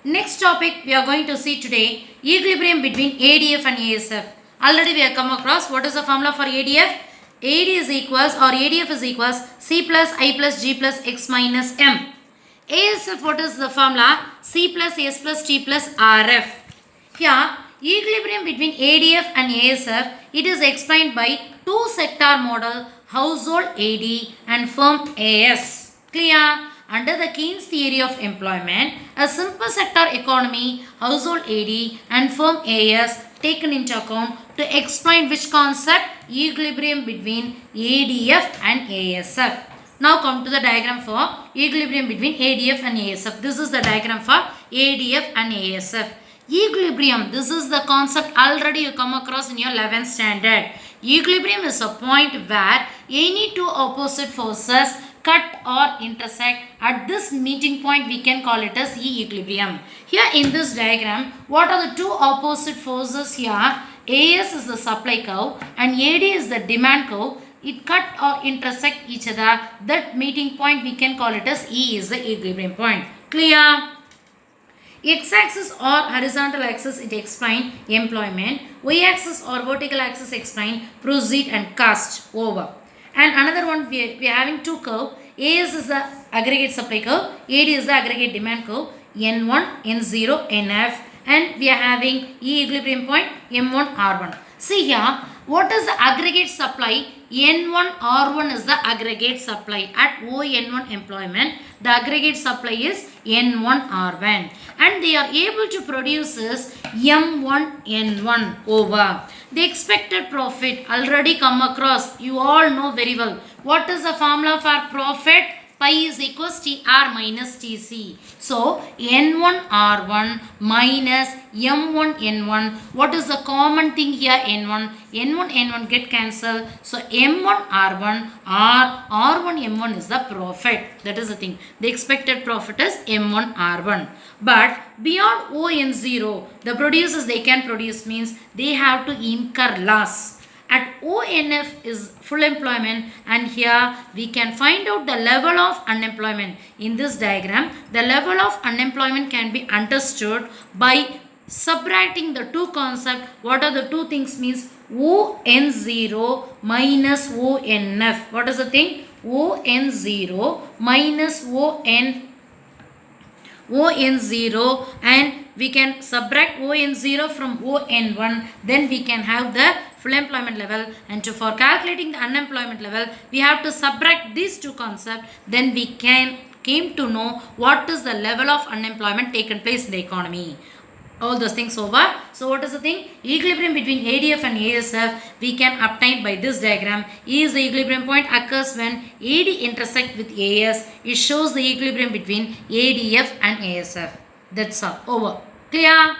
Next topic we are going to see today, equilibrium between ADF and ASF. Already we have come across what is the formula for ADF. AD is equals or ADF is equals C plus I plus G plus X minus M. ASF, what is the formula? C plus S plus T plus RF. Here equilibrium between ADF and ASF, it is explained by two sector model, household AD and firm AS. Clear? Under the Keynes theory of employment, a simple sector economy, household AD and firm AS taken into account to explain which concept? Equilibrium between ADF and ASF. Now come to the diagram for equilibrium between ADF and ASF. This is the diagram for ADF and ASF. Equilibrium, this is the concept already you come across in your 11th standard. Equilibrium is a point where any two opposite forces cut or intersect. At this meeting point we can call it as equilibrium. Here in this diagram, what are the two opposite forces here? AS is the supply curve and AD is the demand curve. It cut or intersect each other. That meeting point we can call it as E is the equilibrium point. Clear? X-axis or horizontal axis it explain employment. Y-axis or vertical axis explain proceed and cost over. And another one we are having two curve. AS is the aggregate supply curve. AD is the aggregate demand curve. N1, N0, NF. And we are having E equilibrium point M1, R1. See here, what is the aggregate supply? N1, R1 is the aggregate supply. At ON1 employment, the aggregate supply is N1, R1. And they are able to produce is M1, N1 over. The expected profit already come across. You all know very well. What is the formula for profit? Pi is equals TR minus TC. So, N1 R1 minus M1 N1. What is the common thing here? N1. N1 N1 get cancelled. So, M1 R1 R1 M1 is the profit. That is the thing. The expected profit is M1 R1. But beyond ON0, the producers they can produce means they have to incur loss. At ONF is full employment and here we can find out the level of unemployment. In this diagram, the level of unemployment can be understood by subtracting the two concepts. What are the two things means? ON0 minus ONF. What is the thing? ON0 minus ON0 and we can subtract ON0 from ON1, then we can have the full employment level, and for calculating the unemployment level we have to subtract these two concepts, then we can came to know what is the level of unemployment taken place in the economy. All those things over. So what is the thing? Equilibrium between ADF and ASF we can obtain by this diagram. E is the equilibrium point occurs when AD intersect with AS. It shows the equilibrium between ADF and ASF. That's all. Over. Clear?